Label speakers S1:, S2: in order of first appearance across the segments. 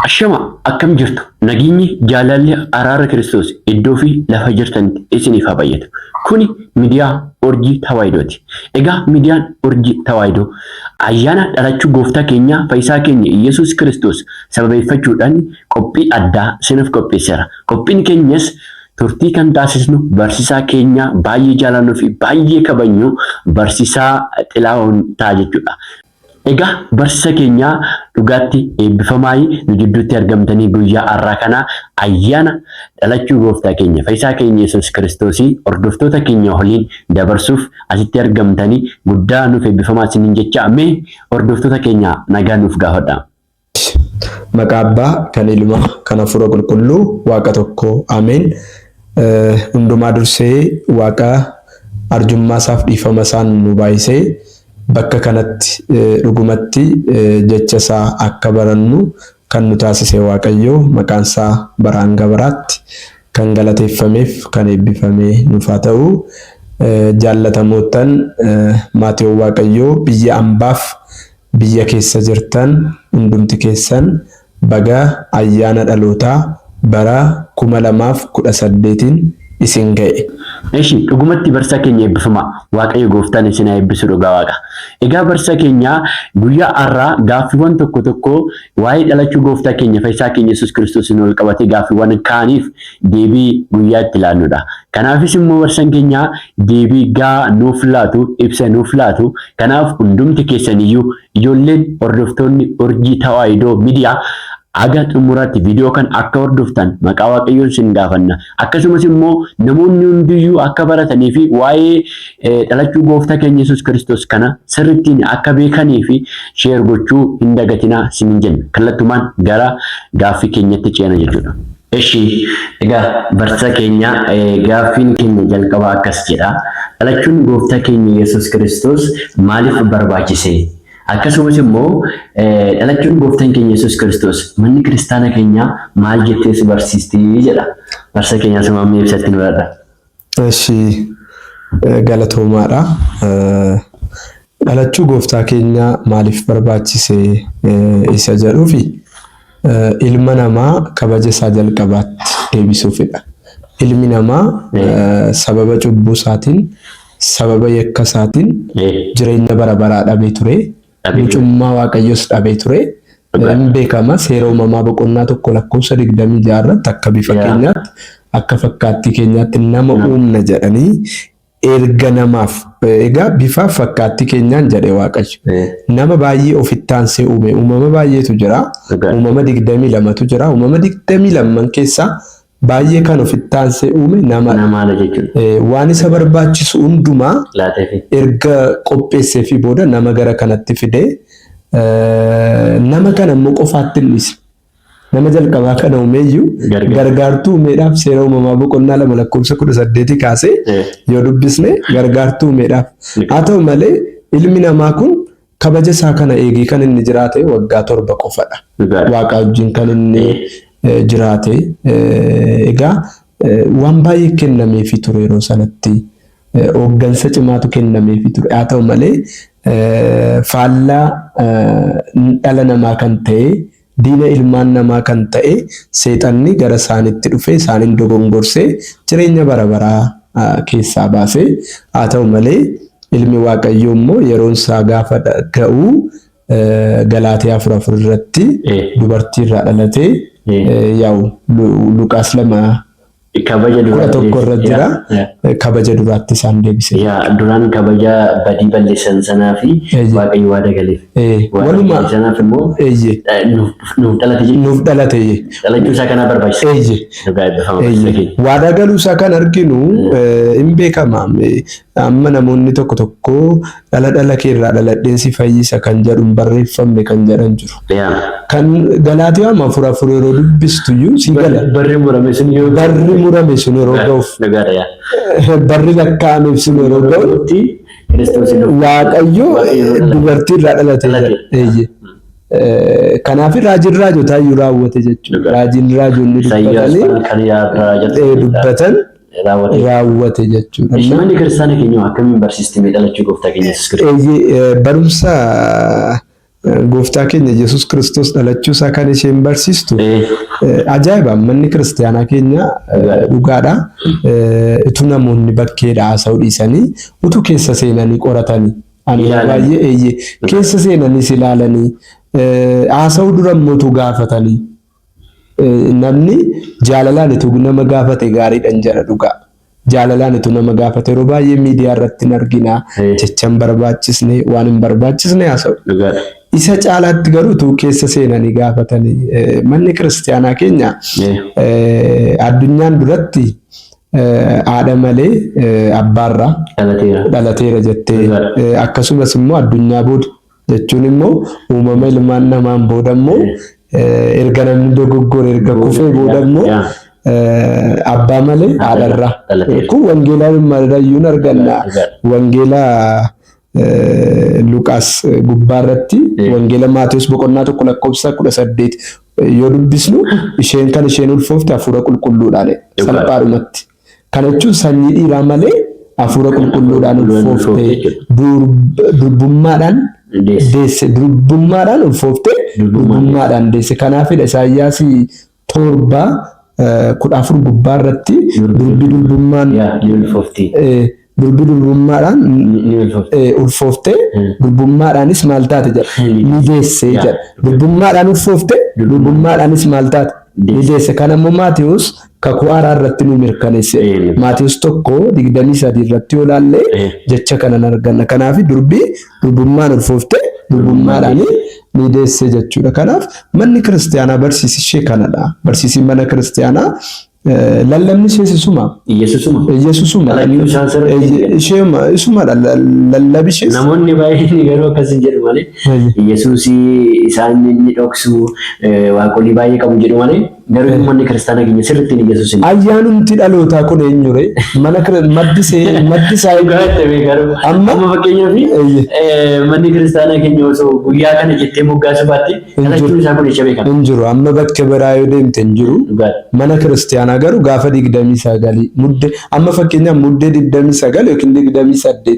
S1: Ashama akkam jirtu naginyi jaalalli araara Kiristoos iddoo fi lafa jirtanitti isiniif haa baay'atu. Kuni miidiyaa Urjii Tawaayidooti. Egaa miidiyaan Urjii Tawaayidoo ayyaana dhalachuu gooftaa keenya Fayyisaa keenya Yesuus Kiristoos sababeeffachuudhaan qophii addaa isiniif qopheesseera. Qophiin keenyas turtii kan taasisnu barsiisaa keenya baay'ee jaalannuu fi baay'ee kabajnu barsiisaa Xilaawun ta'a jechuudha. Egaa barsiisa keenya dhugaatti eebbifamaayi nu jidduutti argamtanii guyyaa har'aa kana ayyaana dhalachuu gooftaa keenya Fayyisaa keenya Yesuus Kiristoos hordoftoota keenya waliin dabarsuuf asitti argamtanii guddaa nuuf eebbifamaa isiniin jecha mee hordoftoota keenya nagaa nuuf gaafadha.
S2: Maqaa Abbaa kan Ilmaa kan Hafuura Qulqulluu Waaqa tokko ameen. Hundumaa dursee Waaqa arjummaa isaaf dhiifama isaan nu baay'isee bakka kanatti dhugumatti jecha isaa akka barannu kan nu taasise Waaqayyo maqaan isaa baraan gabaraatti kan galateeffameef kan eebbifamee nuuf haa ta'u. Jaallatamootaan maatii Waaqayyo biyya ambaaf biyya keessa jirtan hundumti keessan baga ayyaana dhalootaa bara 2018 isin ga'e.
S1: Eshi dhugumatti barsiisa keenya eebbifama Waaqayyo gooftaan isin eebbisu dhugaa Waaqa. Egaa barsiisa keenya guyyaa har'aa gaaffiiwwan tokko tokko waa'ee dhalachuu gooftaa keenya Fayyisaa keenya Yesuus Kiristoos wal qabatee gaaffiiwwan kaaniif deebii guyyaa itti ilaalludha. Kanaafis immoo barsiisaan keenya deebii gaa nuuf laatu ibsa nuuf laatu. Kanaaf hundumti keessaniyyuu ijoolleen hordoftoonni Urjii Tawaayidoo miidiyaa aga xumuraatti viidiyoo kan akka hordoftan maqaa Waaqayyoon sin gaafanna. Akkasumas immoo namoonni hundiyyuu akka baratanii fi waa'ee dhalachuu gooftaa keenya Yesuus Kiristoos kana sirriittiin akka beekanii fi sheer gochuu hin dagatinaa sin jenna. Kallattumaan gara gaaffii keenyatti ceena jechuudha. Eshi egaa barsiisa keenya gaaffiin keenya jalqabaa akkas jedha. Dhalachuun gooftaa keenya Yesuus Kiristoos maaliif barbaachise? Akkasumas immoo dhalachuun gooftaan keenya Yesuus Kiristoos manni kiristaana keenya maal jettees barsiistii jedha. Barsiisa keenya samaamee ibsatti nu dhaadha.
S2: Eshi galatoomaadha. Dhalachuu gooftaa keenya maaliif barbaachise isa jedhuufi ilma namaa kabaja isaa jalqabaatti deebisuufidha. Ilmi namaa sababa cubbuu isaatiin sababa yakka isaatiin jireenya bara baraa dhabee ture. Mucummaa Waaqayyoos dhabee ture. Hin beekama seera uumamaa boqonnaa 1:26 irratti akka bifa keenyaatti akka fakkaattii keenyaatti nama uumna jedhanii erga namaaf egaa bifa fakkaattii keenyaan jedhe Waaqayyo. Nama baay'ee ofitti aansee uume uumama baay'eetu jira. Uumama 22tu jira. Uumama 22 keessaa baay'ee kan ofitti aansee uume nama jechuudha. Waan isa barbaachisu hundumaa erga qopheessee fi booda nama gara kanatti fide nama kana immoo qofaatti dhiise. Nama jalqabaa kana uumeeyyuu gargaartuu uumeedhaaf seera uumamaa boqonnaa 2:18 kaasee yoo dubbisne gargaartuu uumeedhaaf. Haa ta'u malee ilmi namaa kun kabaja isaa kana eegee kan inni jiraate waggaa 7 qofadha. Waaqa wajjin kan inni jiraate egaa waan baay'ee kennameefii ture yeroo sanatti hooggansa cimaatu kennameefii ture. Haa ta'u malee faallaa dhala namaa kan ta'e diina ilmaan namaa kan ta'e seexanni gara isaanitti dhufe isaaniin dogongorsee jireenya bara baraa keessaa baase. Haa ta'u malee ilmi Waaqayyoo immoo yeroon isaa gaafa ga'u Galaatiyaa 4:4 irratti dubartii irraa dhalatee yaa'u Luqaas 2:11 irra jira. Kabaja duraatti isaan deebise.
S1: Duraan kabaja badii balleessan sanaa fi Waaqayyo waa dagaleef. Walumaa sanaaf immoo nuuf dhalate. Dhalachuu isaa kana barbaachisa.
S2: Waa dagaluu isaa kan arginu hin beekama. Amma namoonni tokko tokko dhala kee irraa dhaladheen si fayyisa kan jedhu barreeffamne kan jedhan jiru. Kan Galaatiyaa 4:4 yeroo dubbistuyyuu si gala.
S1: Barri murame sun
S2: yeroo ga'uuf barri lakkaa'ameef sun yeroo ga'utti Waaqayyo dubartii irraa dhalate. Kanaaf raajiin raajotaa iyyuu raawwate jechuudha. Raajiin raajonni dubbatan raawwate jechuudha.
S1: Manni kiristaana keenya akkamiin barsiistee dhalachuu gooftaa keenya Yesuus Kiristoos?
S2: Barumsa gooftaa keenya Yesuus Kiristoos dhalachuu isaa kan isheen barsiistu ajaa'iba. Manni kiristaanaa keenya dhugaadha. Utuu namoonni bakkeedha haasa'uu dhiisanii utuu keessa seenanii qoratanii baay'ee keessa seenanii ilaalanii haasa'uu dura mootuu gaafatanii namni jaalalaan utuu nama gaafate gaariidhaan jedha dhugaa. Jaalalaan utuu nama gaafate yeroo baay'ee miidiyaa irratti hin argina jecha hin barbaachisne waan hin barbaachisne haasa'u. Isa caalaatti garuu utuu keessa seenanii gaafatanii manni kiristaanaa keenya addunyaan duratti haadha malee abbaarraa dhalateera jettee akkasumas immoo addunyaa booda jechuun immoo uumama ilmaan namaan booda immoo erga namni dogoggore erga kufee booda immoo abbaa malee haadharraa kun wangeelaa marayyuun arganna. Wangeelaa Luqaas gubbaarratti wangeela Maatiyos boqonnaa 1:18 yoo dubbisnu isheen kan isheen ulfoofte hafuura qulqulluudhaan salphaadhumatti. Kana jechuun sanyii dhiiraa malee hafuura qulqulluudhaan ulfoofte durbummaadhaan deesse durbummaadhaan ulfoofte durbummaadhaan deesse. Kanaafidha Isaayyaas 7:14 gubbaarratti durbi durbummaan durbi durbummaadhaan ulfoofte durbummaadhaanis maal taate jedha ni deesse jedha. Durbummaadhaan ulfoofte durbummaadhaanis maal taate ni deesse. Kana immoo Maatiyos kakuu haaraa irratti nu mirkaneesse. Maatiyos 1:23 irratti yoo ilaalle jecha kanan arganna. Kanaaf durbi durbummaan ulfoofte durbummaadhaan ni deesse jechuudha. Kanaaf manni kiristaanaa barsiisi ishee kanadha. Barsiisi mana kiristaanaa lallabni ishee Yesuusuma isuma lallabi ishee
S1: namoonni baay'een garuu akkasii jedhu malee Yesuus isaan inni dhoksu waaqolii baay'ee qabu jedhu malee garuu manni kiristaanaa keenya sirriitti ni Yesuus inni
S2: ayyaanumti dhalootaa kun eenyure mana maddi isaa
S1: amma fakkeenyaaf manni kiristaanaa keenya osoo guyyaa kana jettee moggaasu baatte dhalachuun isaa kun eessa beekama
S2: hin jiru. Amma bakka biraa yoo deemte hin jiru. Mana kiristaanaa garuu gaafa 29 mudde amma fakkeenyaaf muddee 29 yookiin 28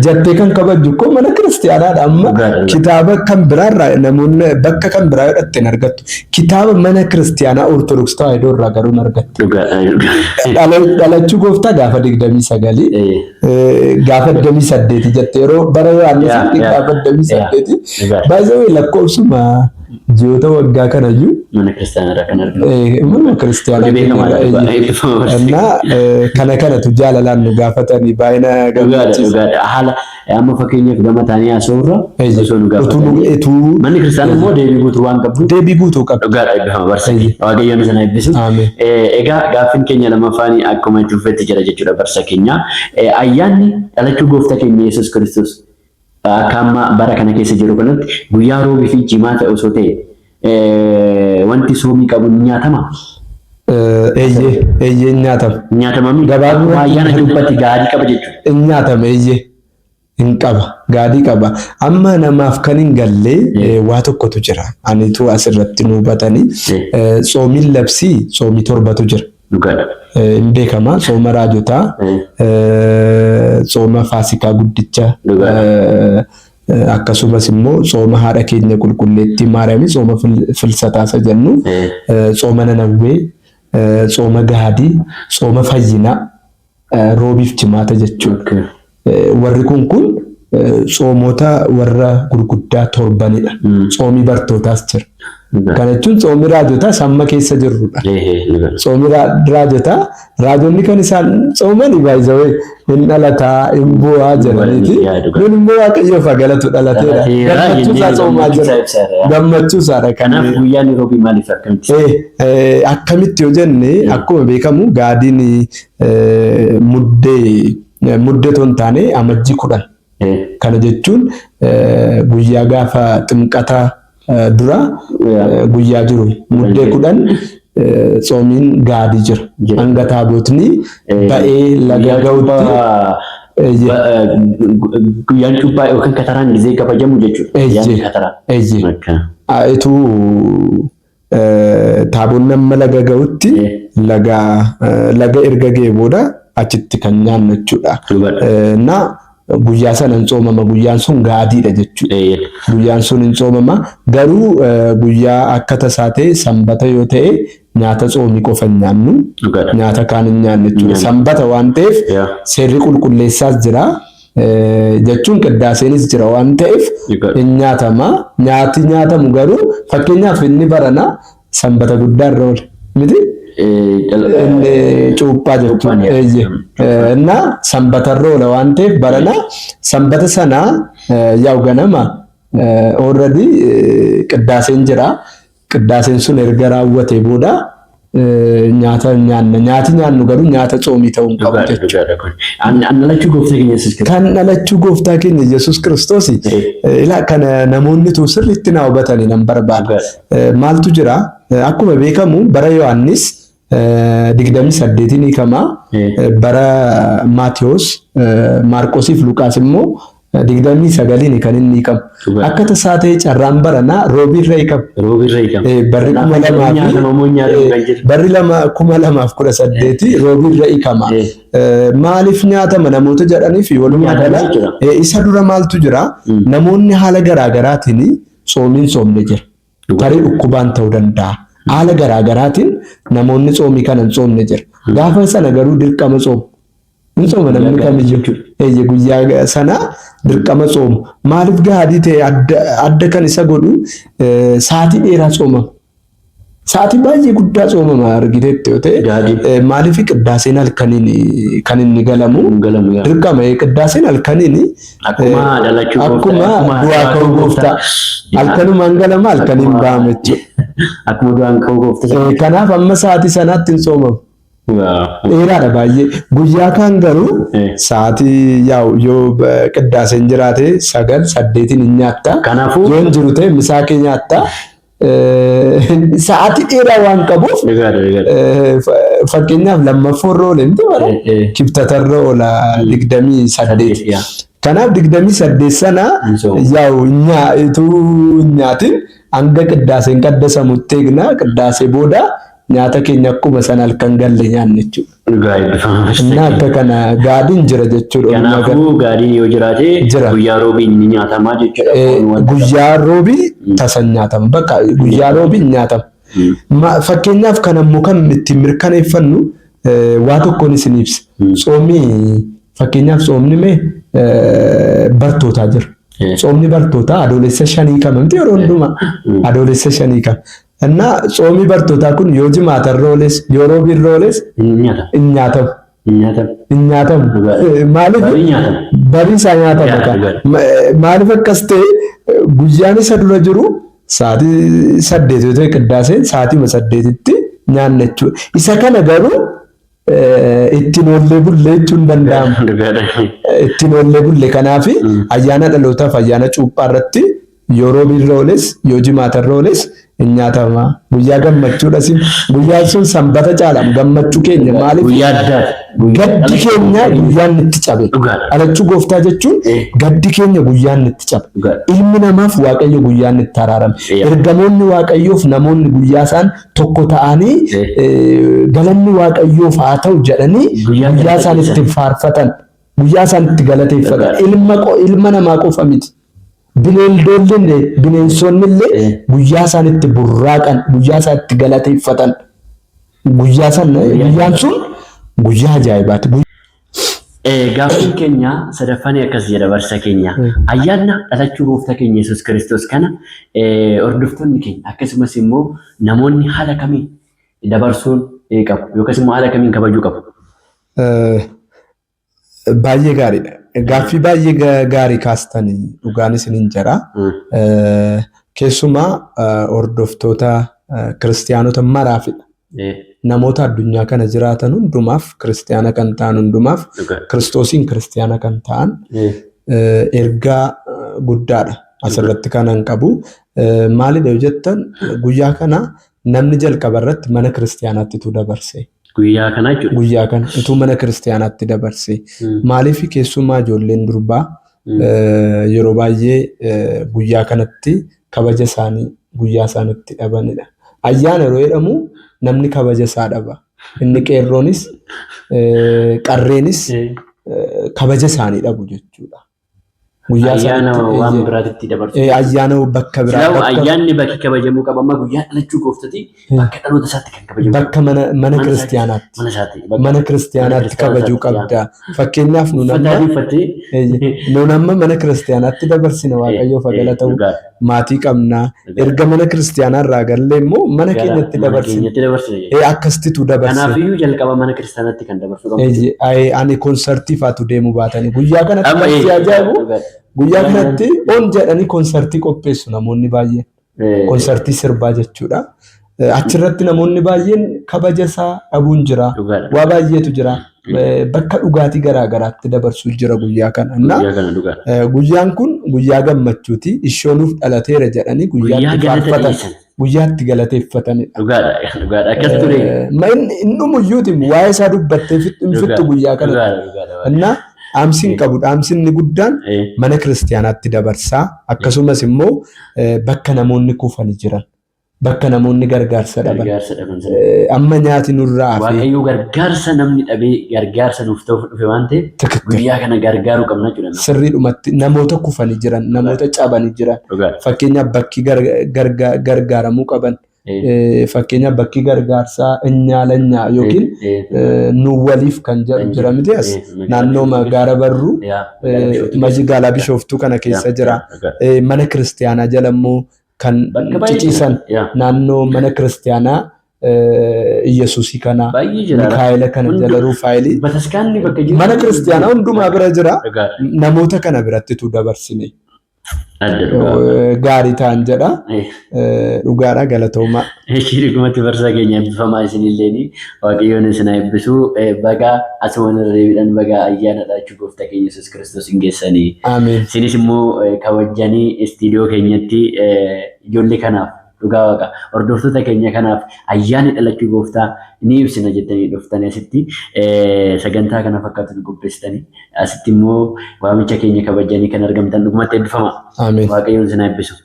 S2: jattee kan kabaju ko mana kiristaanaadha. Amma kitaaba kan biraarraa namoonni bakka kan biraa godhatte argattu. Kitaaba mana kiristaanaa ortodoksii tawaahidoo irraa garuu argattu. Dhalachuu gooftaa gaafa 29 gaafa 28 jettee yeroo bara Yohaannis gaafa 28 baay'ee lakkoofsuma ji'oota waggaa kanayyuu
S1: mana kiristaanaa kan argamu.
S2: Mana kiristaanaa kana kanatu jaalalaan nu gaafatanii baay'ina
S1: gammachiisa. Haala amma fakkeenyaaf gama taanii haasawurra osoo nu gaafatan manni kiristaanaa immoo deebii guutuu waan qabdu
S2: deebii guutuu qabdu.
S1: Dhugaadha eebbifama barsiisa. Waaqayyoon sana eebbisu. Egaa gaaffiin keenya lamaffaanii akkuma itti fufetti jira jechuudha barsiisa keenya. Ayyaanni dhalachuu gooftaa keenya Yesuus Kiristoos akkama bara kana keessa jiru kanatti guyyaa roobii fi jimaata osoo ta'e wanti soomii qabu nyaatama.
S2: Eeyyee nyaatama.
S1: Nyaatama gabaabuu ayyaana dubbatti gaadii qaba jechuudha.
S2: Nyaatama eeyyee hin qaba gaadii qaba. Amma namaaf kan hin galle waa tokkotu jira. Anitu asirratti nu hubatanii soomiin labsii soomii 7tu jira.
S1: Dhugaadha.
S2: Hin beekama sooma raajotaa sooma faasikaa guddicha akkasumas immoo sooma haadha keenya qulqulleettii Maariyaamii sooma filsataasa jennu sooma nanawwee sooma gaadii sooma fayyinaa roobiif jimaata jechuudha. Warri kun soomota warra gurguddaa torbanidha. Soomii bartootaas jira. Kana jechuun soomii raajotaa samma keessa jirrudha. Soomii raajotaa raajonni kan isaan soomanii baay'ee hin dhalataa hin bu'aa jedhaniiti. Kun immoo waaqayyoof galatu dhalateedha. Gammachuusaa soomaa jira. Gammachuusaadha.
S1: Kanaaf guyyaan roobii maaliif akkamitti?
S2: Akkamitti yoo jenne akkuma beekamu gaadiin muddee ton taane amajjii 10. Kana jechuun guyyaa gaafa ximqataa dura guyyaa jiru muddee 10 soomiin gaadii jira. Hanga taabotni ba'ee laga ga'utti
S1: guyyaan cuuphaa yookaan kataraan gizee kabajamu jechuudha.
S2: Itu taabonni amma laga ga'utti laga erga ga'ee booda achitti kan nyaannu jechuudha. guyyaa sana hin soomama. Guyyaan sun gaadiidha jechuudha. Guyyaan sun hin soomama. Garuu guyyaa akka tasaa ta'e sanbata yoo ta'e nyaata soomii qofa hin nyaannu. Nyaata kaan hin nyaannu jechuudha. Sanbata waan ta'eef seerri qulqulleessaas jira. Jechuun qiddaaseenis jira waan ta'eef hin nyaatama. Nyaati nyaatamu garuu fakkeenyaaf inni barana sanbata guddaa irra oola. Miti? Cuuphaa jechuudha. እና sanbata irra oola waan ta'eef barana sanbata sana yaa'u ganama already qiddaaseen jira. Qiddaaseen sun erga raawwatee booda nyaata nyaanna. Nyaati nyaannu garuu nyaata soomii ta'uu qabu jechuudha. Kan dhalachuu gooftaa keenya Yesuus Kiristoos kan namoonni sirriitti na hubatanii nan barbaada. Maaltu jira? Akkuma beekamu bara Yohaannis 28 ni kama bara Maatiyos, Maarqosiif Luqaas immoo 29 kan inni qabu. Akka tasaa ta'e carraan baranaa roobiirra qabu. Barri 2018 roobiirra qaba. Maaliif nyaatama namoota jedhaniif walumaa gala isa dura maaltu jira? Namoonni haala garaagaraatiin soomiin soomne jira. Tarii dhukkubaan ta'uu danda'a. Haala garaagaraatiin namoonni soomii kana hin soomne jira. Gaafa sana garuu dirqama soomu. Hin sooma namni kamiyyuu. Guyyaa sana dirqama soomu. Maaliif gaadii ta'e adda kan isa godhu sa'aatii dheeraa soomama. Sa'aatii baay'ee guddaa soomama argiteetti yoo ta'e maaliif qiddaaseen halkaniin kan inni galamu dirqama. Qiddaaseen halkaniin akkuma du'aa ka'uu gooftaa halkanumaan galama halkaniin ba'ama jechuudha. Kanaaf amma sa'aatii sanaatti hin soomamu. Dheeraadha baay'ee. Guyyaa kaan garuu sa'aatii yoo qiddaaseen jiraate 9-8 hin nyaatta. Yoo hin jiru ta'e misaa kee nyaatta. Sa'aatii dheeraa waan qabuuf fakkeenyaaf lammaffoorra oola miti bara kibxatarra oola 28. Kanaaf 28 sana utuu nyaatin hanga qiddaaseen qaddasamutti eegna. Qiddaasee booda nyaata keenya akkuma sana halkan galle nyaanne jechuudha. Akka kana gaadiin jira jechuudha.
S1: Kanaafuu gaadiin yoo jiraate guyyaa roobii ni nyaatama jechuudha.
S2: Guyyaa roobii tasan nyaatama. Bakka guyyaa roobii nyaatama. Fakkeenyaaf kan ammoo kan ittiin mirkaneeffannu waa tokkoon isin ibsa. Soomii fakkeenyaaf soomni mee bartootaa jira. Soomni bartootaa adoolessa 5 qaba miti yeroo hundumaa adoolessa 5 qaba. እና ጾሚ በርቶታ ኩን ዮጂ ማተሮሌስ ዮሮቢሮሌስ እኛተም ማለት በሪሳ ኛተም በቃ ማለት ፈቀስቴ ጉያኔ ሰዱረ ጅሩ ሳቲ ሰደት ወተ ቅዳሴ ሳቲ መሰደትቲ ኛነቹ ኢሰከ ነገሩ ittiin bulleechuun danda'ama. Ittiin bulle kanaaf ayyaana dhalootaaf ayyaana cuuphaa irratti yeroo birrooles yoo jimaatarrooles hin nyaatama. Guyyaa gammachuudhas guyyaan sun sanbata caalam gammachuu keenya maaliif gaddi keenya guyyaan itti cabe. Dhalachuu gooftaa jechuun gaddi keenya guyyaan itti cabe. Ilmi namaaf waaqayyo guyyaan itti araarame. Ergamoonni waaqayyoof namoonni guyyaa isaan tokko ta'anii galanni waaqayyoof haa ta'u jedhanii guyyaa isaan itti faarfatan. Guyyaa isaan itti galateeffatan. Ilma namaa qofa miti. Bineensonnillee guyyaa isaan itti burraaqan, guyyaa isaan itti galateeffatan. Guyyaan sun guyyaa ajaa'ibaati.
S1: Gaaffiin keenya sadaffaan akkas jedha barsa keenya. Ayyaana dhalachuu gooftaa keenya Yesuus Kiristoos kana hordoftoonni keenya akkasumas immoo namoonni haala kamiin dabarsuun qabu yookaas immoo haala kamiin kabajuu qabu?
S2: Baay'ee gaariidha. Gaaffii baay'ee gaarii kaastanii dhugaanis ni jira. Keessumaa hordoftoota kiristaanota maraafidha. Namoota addunyaa kana jiraatan hundumaaf kiristaana kan ta'an hundumaaf Kiristoosiin kiristaana kan ta'an ergaa guddaadha asirratti kanan qabu. Maalidha yoo jettan guyyaa kana namni jalqaba irratti mana kiristaanaatti tu dabarse.
S1: Guyyaa kana jechuudha.
S2: Guyyaa kana utuu mana kiristaanaatti dabarse. Maaliif keessumaa ijoolleen durbaa yeroo baay'ee guyyaa kanatti kabaja isaanii guyyaa isaanitti dhabanidha. Ayyaana yeroo jedhamu namni kabaja isaa dhaba. Inni qeerroonis qarreenis kabaja isaanii dhabu jechuudha.
S1: Ayyaana waan biraatti dabarsu.
S2: Ayyaana bakka biraa.
S1: Ayyaanni bakki kabajamuu qaba. Amma guyyaa dhalachuu gooftati bakka dhaloota isaatti kan kabajamu.
S2: Bakka mana kiristiyaanaatti. Mana kiristiyaanaatti kabajuu qabda. Fakkeenyaaf nuun amma mana kiristiyaanaatti dabarsina Waaqayyoof haa ta'u maatii qabna. Erga mana kiristiyaanaa irraa gallee immoo mana keenyatti dabarsina. Akkasitti dabarsina.
S1: Kanaafiyyuu jalqaba mana kiristiyaanaatti kan dabarsu qabdi.
S2: Ani konsertii faatu deemuu baatanii guyyaa kanatti ajaa'ibu. Guyyaa kanatti on jedhanii konsertii qopheessu namoonni baay'een. Konsertii sirbaa jechuudha. Achirratti namoonni baay'een kabaja isaa dhabuun jira. Waa baay'eetu jira. Bakka dhugaatii garaagaraatti dabarsuu jira guyyaa kana. Guyyaan kun guyyaa gammachuuti. Ishoonuuf dhalateera jedhanii guyyaatti galateeffatanidha.
S1: Akkas ture.
S2: Inni muyyuuti waa'ee isaa dubbattee fixu guyyaa kana. Dhaamsiin qabudha. Dhaamsiin guddaan mana kiristiyaanaatti dabarsaa. Akkasumas immoo bakka namoonni kufanii jiran, bakka namoonni gargaarsa dhaban. Amma nyaati nurraa hafe.
S1: Waaqayyo gargaarsa namni dhabee gargaarsa nuuf ta'uuf dhufe waan ta'eef guyyaa kana gargaaruu qabna jechuudha.
S2: Sirriidhumatti namoota kufanii jiran, namoota cabanii jiran, fakkeenyaaf bakki gargaaramuu qaban. Fakkeenyaaf bakki gargaarsaa Inyaala yookiin nu waliif kan jira miti as naannoo magaala Barruu magaalaa Bishooftuu kana keessa jira. Mana kiristiyaanaa jala immoo kan ciciisan naannoo mana kiristiyaanaa Iyesuusii kana Mikaa'ela kana jala Ruufaayilii mana kiristiyaanaa hundumaa bira jira. Namoota kana birattitu dabarsine. Gaarii ta'an jedha. Dhugaadha galatoomaa.
S1: Dhugumatti barsaa keenya eebbifamaa isinilleeni Waaqayyoon isin haa eebbisu. Baga asuma irreebiidhaan baga ayyaana dhalachuu gooftaa keenya Yesuus Kiristoos hin geessanii. Isinis immoo kabajanii istiidiyoo keenyatti ijoollee kanaaf dhugaa waaqa hordoftoota keenya kanaaf ayyaana dhalachuu gooftaa ni ibsina jettanii dhuftanii asitti sagantaa kana fakkaatu qopheessitanii asitti immoo waamicha keenya kabajanii kan argamtan dhugumatti eebbifamaa. Waaqayyoon isin haa eebbisu.